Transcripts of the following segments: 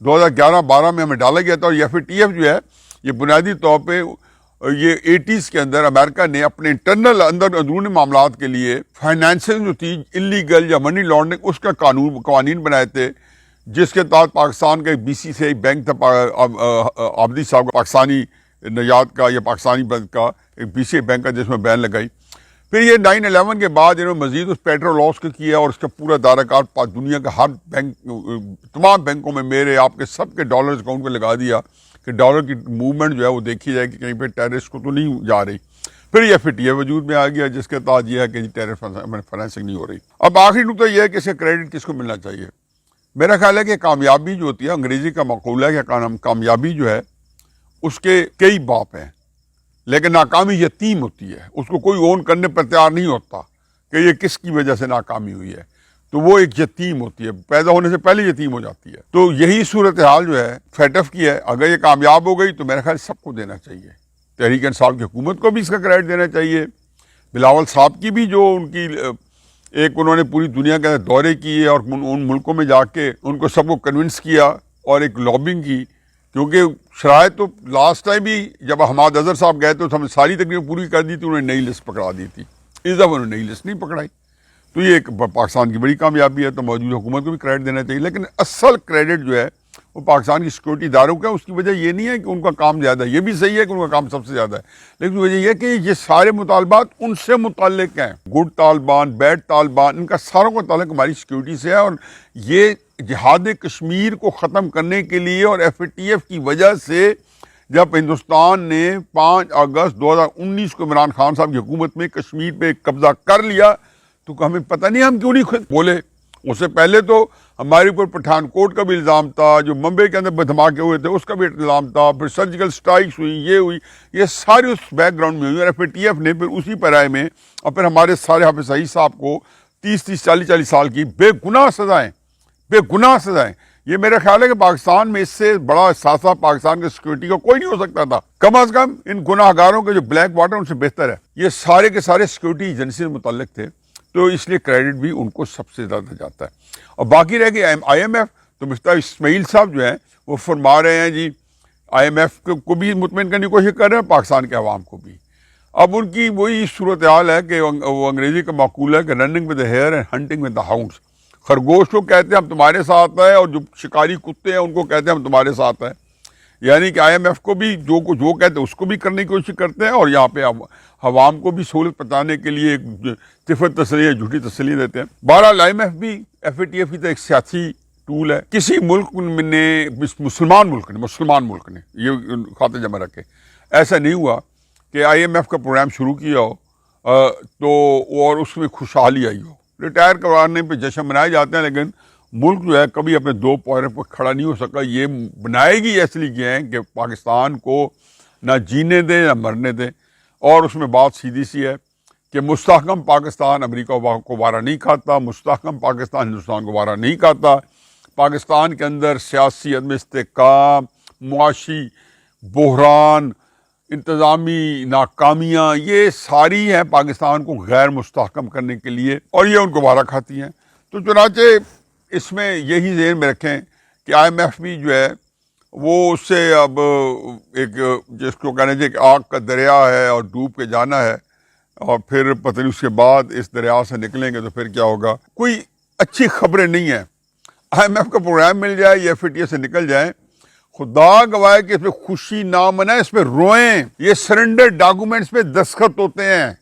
2011-12 میں ہمیں ڈالا گیا تھا. اور FATF جو ہے یہ بنیادی طور پہ یہ 80s کے اندر امریکہ نے اپنے انٹرنل اندرونی معاملات کے لیے فائنینسنگ جو تھی انلیگل یا منی لانڈرنگ اس کا قوانین بنائے تھے, جس کے تحت پاکستان کا ایک BCCI بینک تھا, عابدی صاحب کا, پاکستانی نژاد کا یا پاکستانی بینک کا ایک BCCI بینک کا, جس میں بین لگائی. پھر یہ 9/11 کے بعد انہوں نے مزید اس پیٹرو لاس کو کیا اور اس کا پورا دائرہ کار دنیا کا ہر بینک, تمام بینکوں میں میرے آپ کے سب کے ڈالرز اکاؤنٹ کو لگا دیا کہ ڈالر کی موومنٹ جو ہے وہ دیکھی جائے کہ کہیں پہ ٹیررسٹ کو تو نہیں جا رہی. پھر یہ FATF وجود میں آ گیا, جس کے تحت یہ ہے کہ ٹیرر فائنینسنگ نہیں ہو رہی. اب آخری نقطہ یہ ہے کہ اس کا کریڈٹ کس کو ملنا چاہیے. میرا خیال ہے کہ کامیابی جو ہوتی ہے, انگریزی کا مقولہ ہے کہ کامیابی جو ہے اس کے کئی باپ ہیں, لیکن ناکامی یتیم ہوتی ہے. اس کو کوئی اون کرنے پر تیار نہیں ہوتا کہ یہ کس کی وجہ سے ناکامی ہوئی ہے, تو وہ ایک یتیم ہوتی ہے, پیدا ہونے سے پہلے یتیم ہو جاتی ہے. تو یہی صورتحال جو ہے FATF کی ہے. اگر یہ کامیاب ہو گئی تو میرا خیال سب کو دینا چاہیے. تحریک انصاف کی حکومت کو بھی اس کا کریڈٹ دینا چاہیے. بلاول صاحب کی بھی جو ان کی ایک انہوں نے پوری دنیا کے اندر دورے کیے اور ان ملکوں میں جا کے ان کو سب کو کنونس کیا اور ایک لابنگ کی, کیونکہ شرائط تو لاسٹ ٹائم بھی جب حماد اظہر صاحب گئے تو ہم نے ساری تقریباً پوری کر دی تھی, انہوں نے نئی لسٹ پکڑا دی تھی. اس دفعہ انہوں نے نئی لسٹ نہیں پکڑائی. تو یہ ایک پاکستان کی بڑی کامیابی ہے, تو موجودہ حکومت کو بھی کریڈٹ دینا چاہیے. لیکن اصل کریڈٹ جو ہے وہ پاکستان کی سیکورٹی اداروں کا ہے. اس کی وجہ یہ نہیں ہے کہ ان کا کام زیادہ ہے, یہ بھی صحیح ہے کہ ان کا کام سب سے زیادہ ہے, لیکن وجہ یہ ہے کہ یہ سارے مطالبات ان سے متعلق ہیں. گڈ طالبان, بیڈ طالبان, ان کا ساروں کا تعلق ہماری سیکورٹی سے ہے. اور یہ جہاد کشمیر کو ختم کرنے کے لیے اور FATF کی وجہ سے جب ہندوستان نے 5 اگست 2019 کو عمران خان صاحب کی حکومت میں کشمیر پہ قبضہ کر لیا, تو ہمیں پتہ نہیں ہم کیوں نہیں خود بولے. اس سے پہلے تو ہمارے اوپر پٹھان کوٹ کا بھی الزام تھا, جو ممبئی کے اندر دھماکے ہوئے تھے اس کا بھی الزام تھا, پھر سرجیکل سٹرائکس ہوئی, یہ ہوئی, یہ ساری اس بیک گراؤنڈ میں ہوئی. اور FATF نے پھر اسی پیرائے میں اور پھر ہمارے سارے حافظ سعید صاحب کو 30 40 سال کی بے گناہ سزائیں. یہ میرا خیال ہے کہ پاکستان میں اس سے بڑا احساسہ پاکستان کی سیکورٹی کا کوئی نہیں ہو سکتا تھا. کم از کم ان گناہ گاروں کے جو بلیک واٹر ان سے بہتر ہے. یہ سارے کے سارے سیکورٹی ایجنسی سے متعلق تھے, تو اس لیے کریڈٹ بھی ان کو سب سے زیادہ جاتا ہے. اور باقی رہ گئی IMF, تو مفتاح اسماعیل صاحب جو ہیں وہ فرما رہے ہیں جی IMF کو بھی مطمئن کرنے کی کوشش کر رہے ہیں, پاکستان کے عوام کو بھی. اب ان کی وہی صورتحال ہے کہ وہ انگریزی کا مقولہ ہے کہ running with the hare and hunting with the hounds. خرگوش کو کہتے ہیں ہم تمہارے ساتھ ہیں, اور جو شکاری کتے ہیں ان کو کہتے ہیں ہم تمہارے ساتھ ہیں. یعنی کہ IMF کو بھی جو کہتے ہیں اس کو بھی کرنے کی کوشش کرتے ہیں, اور یہاں پہ عوام کو بھی سہولت پہنچانے کے لیے ایک صفت تسلی, جھوٹی تسلی دیتے ہیں. بہرحال IMF بھی FATF کی تو ایک سیاسی ٹول ہے. کسی ملک نے, مسلمان ملک نے یہ خاطر جمع رکھے, ایسا نہیں ہوا کہ IMF کا پروگرام شروع کیا ہو تو اور اس میں خوشحالی آئی ہو. ریٹائر کروانے پہ جشن منائے جاتے ہیں, لیکن ملک جو ہے کبھی اپنے 2 پیروں پر کھڑا نہیں ہو سکا. یہ بنائے گی اس لیے ہیں کہ پاکستان کو نہ جینے دیں نہ مرنے دیں. اور اس میں بات سیدھی سی ہے کہ مستحکم پاکستان امریکہ کو وارہ نہیں کھاتا, مستحکم پاکستان ہندوستان کو وارہ نہیں کھاتا. پاکستان کے اندر سیاسی عدم استحکام, معاشی بحران, انتظامی ناکامیاں, یہ ساری ہیں پاکستان کو غیر مستحکم کرنے کے لیے, اور یہ ان کو وارہ کھاتی ہیں. تو چنانچہ اس میں یہی ذہن میں رکھیں کہ IMF بھی جو ہے وہ اس سے اب ایک جس کو کہنا چاہیے کہ آگ کا دریا ہے اور ڈوب کے جانا ہے, اور پھر پتہ نہیں اس کے بعد اس دریا سے نکلیں گے تو پھر کیا ہوگا. کوئی اچھی خبریں نہیں ہیں. IMF کا پروگرام مل جائے یا FATF سے نکل جائیں, خدا گواہ کہ اس پہ خوشی نہ منائیں, اس پہ روئیں. یہ سرنڈر ڈاکومنٹس پہ دستخط ہوتے ہیں.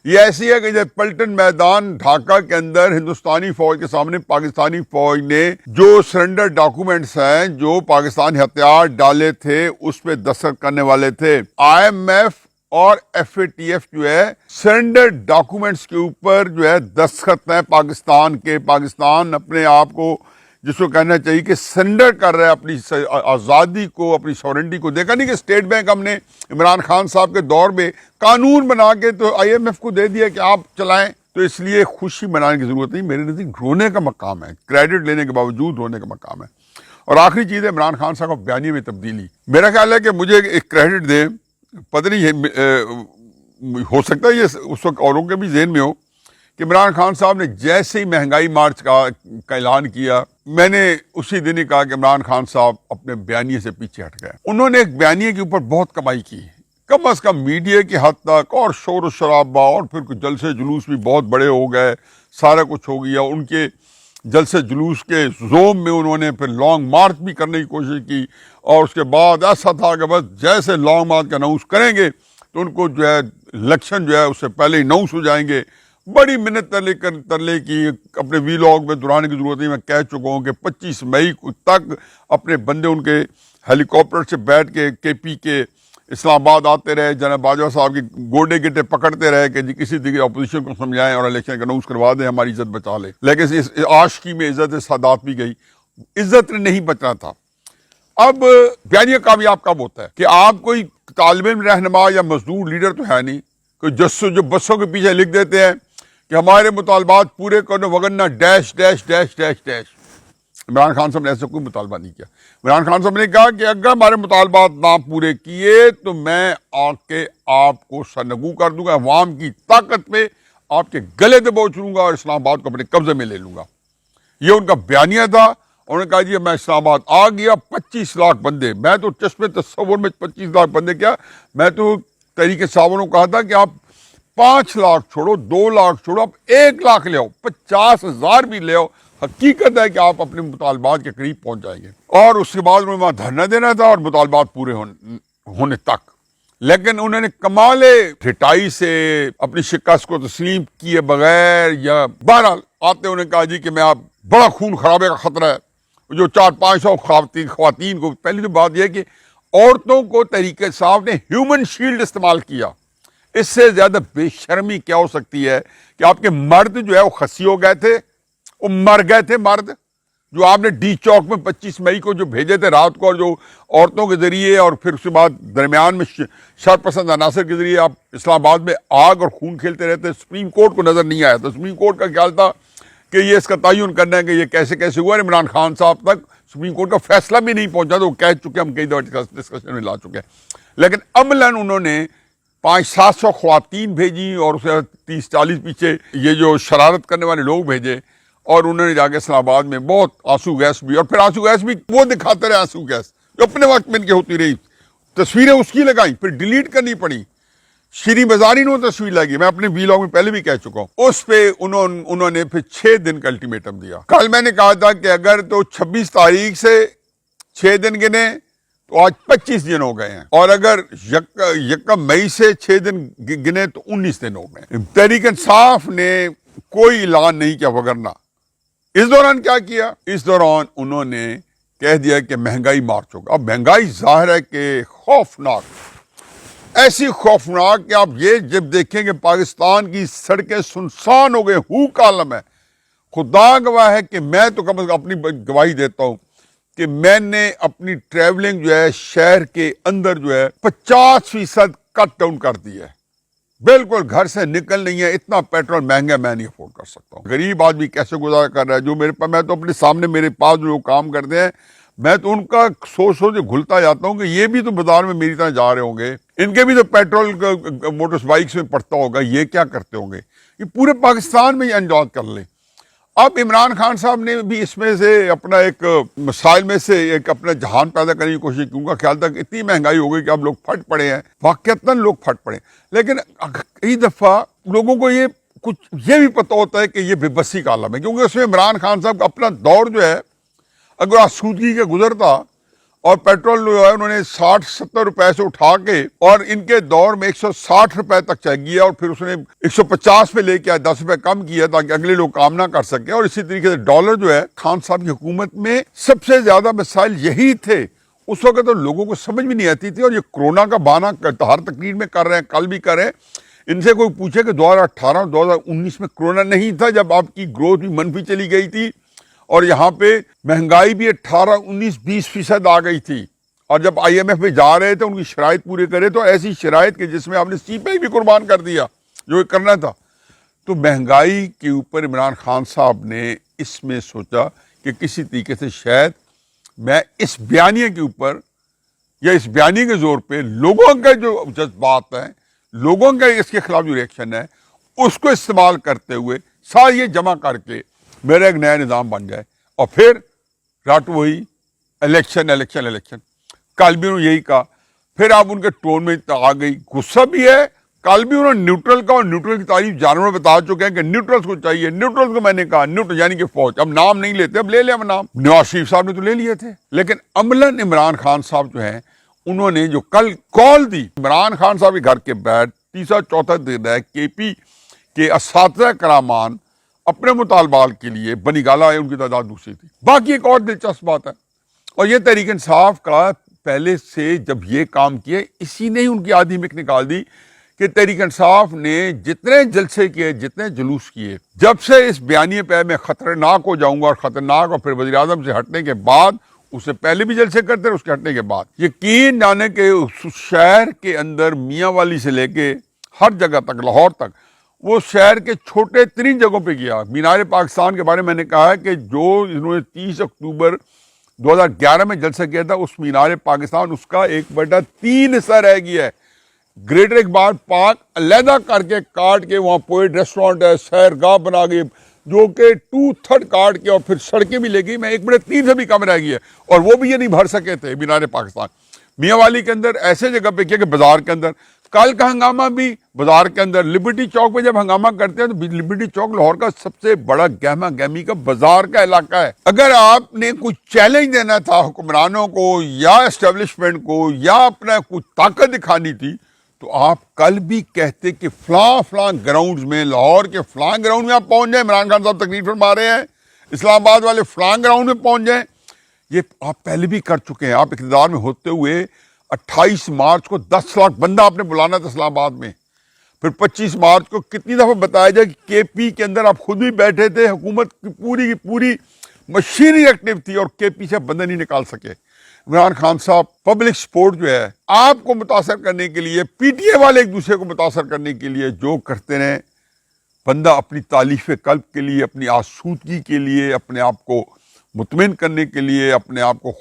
یہ ایسی ہے کہ جب پلٹن میدان ڈھاکہ کے اندر ہندوستانی فوج کے سامنے پاکستانی فوج نے جو سرنڈر ڈاکومنٹس ہیں جو پاکستان ہتھیار ڈالے تھے اس پہ دستخط کرنے والے تھے. IMF اور FATF جو ہے سرنڈر ڈاکومنٹس کے اوپر جو ہے دستخط ہیں پاکستان کے. پاکستان اپنے آپ کو جس کو کہنا چاہیے کہ سرنڈر کر رہا ہے اپنی آزادی کو, اپنی سورنٹی کو. دیکھا نہیں کہ اسٹیٹ بینک ہم نے عمران خان صاحب کے دور میں قانون بنا کے تو IMF کو دے دیا کہ آپ چلائیں. تو اس لیے خوشی منانے کی ضرورت نہیں, میرے نزدیک رونے کا مقام ہے, کریڈٹ لینے کے باوجود رونے کا مقام ہے. اور آخری چیز ہے عمران خان صاحب کا بیانیے میں تبدیلی. میرا خیال ہے کہ مجھے ایک کریڈٹ دیں, پتہ نہیں ہو سکتا ہے یہ اس وقت اوروں کے بھی ذہن میں ہو کہ عمران خان صاحب نے جیسے ہی مہنگائی مارچ کا اعلان کیا، میں نے اسی دن ہی کہا کہ عمران خان صاحب اپنے بیانیے سے پیچھے ہٹ گئے۔ انہوں نے ایک بیانیے کے اوپر بہت کمائی کی، کم از کم میڈیا کی حد تک، اور شور و شرابہ، اور پھر کچھ جلسے جلوس بھی بہت بڑے ہو گئے، سارا کچھ ہو گیا۔ ان کے جلسے جلوس کے زوم میں انہوں نے پھر لانگ مارچ بھی کرنے کی کوشش کی، اور اس کے بعد ایسا تھا کہ بس جیسے لانگ مارچ کا اناؤنس کریں گے تو ان کو جو ہے الیکشن جو ہے اس سے پہلے ہی اناؤنس ہو جائیں گے۔ بڑی منت ترلے کی، اپنے وی لاگ میں دہرانے کی ضرورت نہیں، میں کہہ چکا ہوں کہ 25 مئی تک اپنے بندے ان کے ہیلی کاپٹر سے بیٹھ کے کے پی کے اسلام آباد آتے رہے، جناب باجوہ صاحب کی گوڈے گٹے پکڑتے رہے کہ جی کسی دیگر اپوزیشن کو سمجھائیں اور الیکشن کا اناؤنس کروا دیں، ہماری عزت بچا لے۔ لیکن اس عاشقی میں عزت سادات بھی گئی، عزت نے نہیں بچنا تھا۔ اب بیانیہ کامیاب کب ہوتا ہے کہ آپ کوئی طالب علم رہنما یا مزدور لیڈر تو ہے نہیں، کوئی جو بسوں کے پیچھے لکھ دیتے ہیں کہ ہمارے مطالبات پورے کرنے وگرنہ dash dash dash dash dash. Imran Khan صاحب نے ایسا کوئی مطالبہ نہیں کیا۔ عمران خان صاحب نے کہا کہ اگر ہمارے مطالبات نہ پورے کیے تو میں آ کے آپ کو سرنگوں کر دوں گا، عوام کی طاقت پہ آپ کے گلے دبوچ لوں گا اور اسلام آباد کو اپنے قبضے میں لے لوں گا۔ یہ ان کا بیانیہ تھا۔ انہوں نے کہا جی میں اسلام آباد آ گیا، 25 لاکھ بندے، میں تو چشم تصور میں 25 لاکھ بندے کیا، میں تو تحریک صاحبوں نے کہا تھا کہ آپ 5 لاکھ چھوڑو، 2 لاکھ چھوڑو، آپ 1 لاکھ لے آؤ، 50,000 بھی لے آؤ، حقیقت ہے کہ آپ اپنے مطالبات کے قریب پہنچ جائیں گے۔ اور اس کے بعد انہوں نے وہاں دھرنا دینا تھا اور مطالبات پورے ہونے تک۔ لیکن انہوں نے کمال ٹھٹائی سے اپنی شکست کو تسلیم کیے بغیر، یا بہرحال آتے انہوں نے کہا جی کہ میں آپ بڑا خون خرابے کا خطرہ ہے، جو 400-500 خواتین کو، پہلی تو بات یہ ہے کہ عورتوں کو تحریک صاحب نے ہیومن شیلڈ استعمال کیا۔ اس سے زیادہ بے شرمی کیا ہو سکتی ہے کہ آپ کے مرد جو ہے وہ خسی ہو گئے تھے، وہ مر گئے تھے مرد، جو آپ نے ڈی چوک میں 25 مئی کو جو بھیجے تھے رات کو، اور جو عورتوں کے ذریعے اور پھر اس کے بعد درمیان میں شرپسند عناصر کے ذریعے آپ اسلام آباد میں آگ اور خون کھیلتے رہتے۔ سپریم کورٹ کو نظر نہیں آیا تھا۔ سپریم کورٹ کا خیال تھا کہ یہ اس کا تعین کرنا ہے کہ یہ کیسے کیسے ہوا۔ عمران خان صاحب تک سپریم کورٹ کا فیصلہ بھی نہیں پہنچا، تو وہ کہہ چکے، ہم کئی دفعہ ڈسکشن میں لا چکے ہیں۔ لیکن عملاً انہوں نے 500-700 خواتین بھیجی اور اسے 30-40 پیچھے یہ جو شرارت کرنے والے لوگ بھیجے، اور انہوں نے جا کے اسلام آباد میں بہت آنسو گیس بھی، اور پھر آنسو گیس بھی وہ دکھاتے رہے، آنسو گیس جو اپنے وقت میں ان کے ہوتی رہی، تصویریں اس کی لگائیں، پھر ڈیلیٹ کرنی پڑی۔ شیریں بازاری نے تصویر لگی، میں اپنے وی لاگ میں پہلے بھی کہہ چکا ہوں۔ اس پہ انہوں نے پھر 6 دن کا الٹیمیٹم دیا۔ کل میں نے کہا تھا کہ اگر تو 26 تاریخ سے 6 دن گنے تو آج 25 دن ہو گئے ہیں، اور اگر یکم مئی سے 6 دن گنے تو 19 دن ہو گئے۔ تحریک انصاف نے کوئی اعلان نہیں کیا، وگرنہ اس دوران کیا کیا؟ اس دوران انہوں نے کہہ دیا کہ مہنگائی مارچ ہوگا۔ اب مہنگائی ظاہر ہے کہ خوفناک، ایسی خوفناک کہ آپ یہ جب دیکھیں کہ پاکستان کی سڑکیں سنسان ہو گئے، ہو کا عالم ہے۔ خدا گواہ ہے کہ میں تو کم از کم اپنی گواہی دیتا ہوں کہ میں نے اپنی ٹریولنگ جو ہے شہر کے اندر جو ہے 50% کٹ ڈاؤن کر دی ہے۔ بالکل گھر سے نکل نہیں ہے، اتنا پیٹرول مہنگا میں نہیں افورڈ کر سکتا ہوں۔ غریب آدمی کیسے گزارا کر رہا ہے؟ جو میرے پاس، میں تو اپنے سامنے میرے پاس جو کام کرتے ہیں، میں تو ان کا سوچ گھلتا جاتا ہوں کہ یہ بھی تو بازار میں میری طرح جا رہے ہوں گے، ان کے بھی تو پیٹرول موٹر بائکس میں پڑتا ہوگا، یہ کیا کرتے ہوں گے؟ یہ پورے پاکستان میں یہ انجام کر لیں۔ اب عمران خان صاحب نے بھی اس میں سے اپنا ایک مسائل میں سے ایک اپنا جہان پیدا کرنے کی کوشش کی۔ ان کا خیال تھا کہ اتنی مہنگائی ہو گئی کہ اب لوگ پھٹ پڑے ہیں، واقعتاً لوگ پھٹ پڑے، لیکن کئی دفعہ لوگوں کو یہ بھی پتہ ہوتا ہے کہ یہ بے بسی کا عالم ہے، کیونکہ اس میں عمران خان صاحب کا اپنا دور جو ہے اگر آسودگی کا گزرتا، اور پیٹرول جو ہے انہوں نے 60-70 روپے سے اٹھا کے، اور ان کے دور میں 160 روپے تک چل گیا، اور پھر اس نے 150 پہ لے کے 10 روپے کم کیا تاکہ اگلے لوگ کام نہ کر سکے۔ اور اسی طریقے سے ڈالر جو ہے، خان صاحب کی حکومت میں سب سے زیادہ مسائل یہی تھے۔ اس وقت تو لوگوں کو سمجھ بھی نہیں آتی تھی، اور یہ کرونا کا بہانہ ہر تقریر میں کر رہے ہیں، کل بھی کر رہے ہیں۔ ان سے کوئی پوچھے کہ 2018-2019 میں کرونا نہیں تھا، جب آپ کی گروتھ بھی منفی چلی گئی تھی، اور یہاں پہ مہنگائی بھی 18-19-20% آ گئی تھی، اور جب آئی ایم ایف میں جا رہے تھے ان کی شرائط پورے کرے، تو ایسی شرائط کہ جس میں آپ نے سی پی آئی بھی قربان کر دیا جو کرنا تھا۔ تو مہنگائی کے اوپر عمران خان صاحب نے اس میں سوچا کہ کسی طریقے سے شاید میں اس بیانیے کے اوپر، یا اس بیانیے کے زور پہ لوگوں کا جو جذبات ہیں، لوگوں کا اس کے خلاف جو ریئیکشن ہے، اس کو استعمال کرتے ہوئے ساری یہ جمع کر کے میرا ایک نیا نظام بن جائے. اور پھر رٹ وہی الیکشن الیکشن الیکشن. کل بھی انہوں نے یہی کہا. پھر آپ ان کے ٹون میں آ گئی, غصہ بھی ہے. کل بھی انہوں نے نیوٹرل کا, اور نیوٹرل کی تعریف جانوروں میں بتا چکے ہیں کہ نیوٹرلز کو چاہیے. نیوٹرل کو میں نے کہا نیوٹرل یعنی کہ فوج. اب نام نہیں لیتے, اب لے لیں. اب نام نواز شریف صاحب نے تو لے لیے تھے, لیکن عملاً عمران خان صاحب جو ہیں انہوں نے جو کل کال دی, عمران خان صاحب کے گھر کے بیٹھ تیسرا چوتھا دن ہے کے پی کے اساتذہ کرامان اپنے مطالبات کے لیے بنی گالا ہے, ان کی تعداد دوسری تھی. باقی ایک اور دلچسپ بات ہے, اور یہ تحریک انصاف کا پہلے سے جب یہ کام کیا, اسی نے ہی ان کی آدھی مک نکال دی کہ تحریک انصاف نے جتنے جلسے کیے, جتنے جلوس کیے, جب سے اس بیانیے پہ میں خطرناک ہو جاؤں گا, اور خطرناک, اور پھر وزیر اعظم سے ہٹنے کے بعد, اس سے پہلے بھی جلسے کرتے رہے, اس کے ہٹنے کے بعد, یقین جانے کہ اس شہر کے اندر میاں والی سے لے کے ہر جگہ تک, لاہور تک, وہ شہر کے چھوٹے ترین جگہوں پہ کیا. مینار پاکستان کے بارے میں نے کہا ہے کہ جو انہوں نے 30 اکتوبر 2011 میں جلسہ کیا تھا, اس مینار پاکستان اس کا 1/3 حصہ رہ گیا ہے. گریٹر اقبال پارک علیحدہ کر کے کاٹ کے وہاں پوئٹ ریسٹورینٹ ہے, سیرگاہ بنا گئی, جو کہ 2/3 کاٹ کے, اور پھر سڑکیں بھی لے گئی, میں 1/3 سے بھی کم رہ گئی ہے, اور وہ بھی یہ نہیں بھر سکے تھے مینار پاکستان. میاں والی کے اندر ایسے جگہ پہ کیا کہ بازار کے اندر, کل کا ہنگامہ بھی بازار کے اندر. لبرٹی چوک پہ جب ہنگامہ کرتے ہیں تو لبرٹی چوک لاہور کا سب سے بڑا گہما گہمی کا بازار کا علاقہ ہے. اگر آپ نے کوئی چیلنج دینا تھا حکمرانوں کو یا اسٹیبلشمنٹ کو, یا اپنا کوئی طاقت دکھانی تھی, تو آپ کل بھی کہتے کہ فلاں گراؤنڈز میں, لاہور کے فلاں گراؤنڈ میں آپ پہنچ جائیں. عمران خان صاحب تقریر فرما رہے ہیں, اسلام آباد والے فلاں گراؤنڈ میں پہنچ جائیں. یہ آپ پہلے بھی کر چکے ہیں. آپ اقتدار میں ہوتے ہوئے 28 مارچ کو 10 لاکھ بندہ آپ نے بلانا تھا اسلام آباد میں. پھر 25 مارچ کو کتنی دفعہ بتایا جائے کہ کے پی کے اندر آپ خود بھی بیٹھے تھے, حکومت کی پوری مشینری ایکٹیو تھی, اور کے پی سے بندہ نہیں نکال سکے. عمران خان صاحب پبلک سپورٹ جو ہے آپ کو متاثر کرنے کے لیے, پی ٹی اے والے ایک دوسرے کو متاثر کرنے کے لیے جو کرتے رہیں, بندہ اپنی تالیف قلب کے لیے, اپنی آسودگی کے لیے, اپنے آپ کو مطمئن کرنے کے لیے, اپنے آپ کو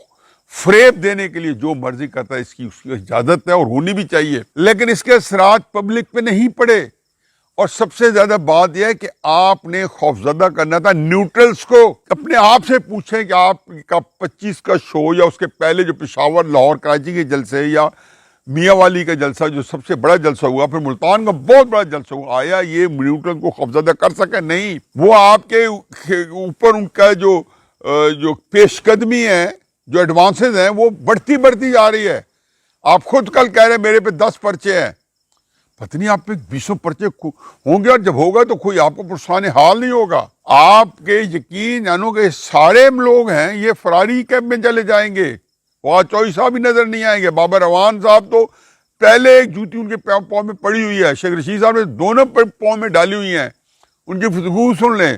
فریب دینے کے لیے جو مرضی کرتا ہے, اس کی اجازت ہے اور ہونی بھی چاہیے, لیکن اس کے اثرات پبلک پہ نہیں پڑے. اور سب سے زیادہ بات یہ ہے کہ آپ نے خوفزدہ کرنا تھا نیوٹرلز کو. اپنے آپ سے پوچھیں کہ آپ کا 25 کا شو, یا اس کے پہلے جو پشاور, لاہور, کراچی کے جلسے, یا میاں والی کا جلسہ جو سب سے بڑا جلسہ ہوا, پھر ملتان کا بہت بڑا جلسہ ہوا, آیا یہ نیوٹرل کو خوفزدہ کر سکے؟ نہیں. وہ آپ کے اوپر ان کا جو پیش قدمی ہے, جو ایڈوانسز ہیں, وہ بڑھتی جا رہی ہے. آپ خود کل کہہ رہے ہیں میرے پہ 10 پرچے ہیں, پتہ نہیں آپ پہ 20 پرچے ہوں گے, اور جب ہوگا تو کوئی آپ کو پرسان حال نہیں ہوگا. آپ کے یقین جانو کہ سارے لوگ ہیں یہ فراری کیمپ میں چلے جائیں گے. فواد چوہدری صاحب بھی نظر نہیں آئیں گے. بابر اعوان صاحب تو پہلے ایک جوتی ان کے پاؤں میں پڑی ہوئی ہے, شیخ رشید صاحب نے دونوں پاؤں میں ڈالی ہوئی ہیں, ان کی گفتگو سن لیں.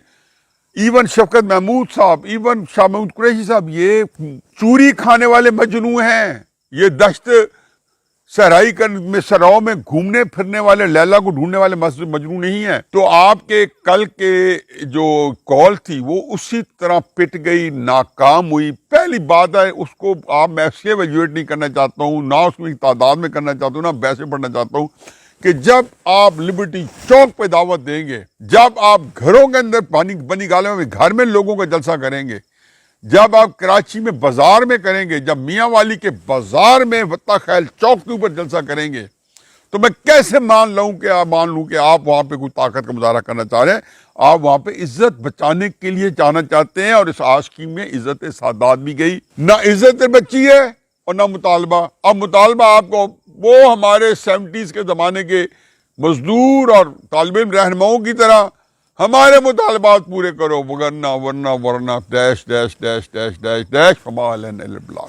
ایون شفقت محمود صاحب, ایون شاہ محمود قریشی صاحب, یہ چوری کھانے والے مجنو ہیں. یہ دشت صحرائی میں سراؤں میں گھومنے پھرنے والے, لیلا کو ڈھونڈنے والے مجنو نہیں ہیں. تو آپ کے کل کے جو کال تھی وہ اسی طرح پٹ گئی, ناکام ہوئی. پہلی بات ہے اس کو آپ میں سے ایویلویٹ نہیں کرنا چاہتا ہوں, نہ اس کی تعداد میں کرنا چاہتا ہوں, نہ ویسے پڑھنا چاہتا ہوں, کہ جب آپ لبرٹی چوک پہ دعوت دیں گے, جب آپ گھروں کے اندر بنی گالے میں گھر میں لوگوں کا جلسہ کریں گے, جب آپ کراچی میں بازار میں کریں گے, جب میاں والی کے بازار میں وطا خیل چوک کے اوپر جلسہ کریں گے, تو میں کیسے مان لوں کہ آپ وہاں پہ کوئی طاقت کا مظاہرہ کرنا چاہ رہے ہیں. آپ وہاں پہ عزت بچانے کے لیے جانا چاہتے ہیں, اور اس عاشقی میں عزت سادات بھی گئی. نہ عزت بچی ہے اور نہ مطالبہ. اب مطالبہ آپ کو وہ ہمارے 70s کے زمانے کے مزدور اور طالب علم رہنماؤں کی طرح ہمارے مطالبات پورے کرو, ورنہ dash dash dash dash dash dash فما لنا الا البلاغ.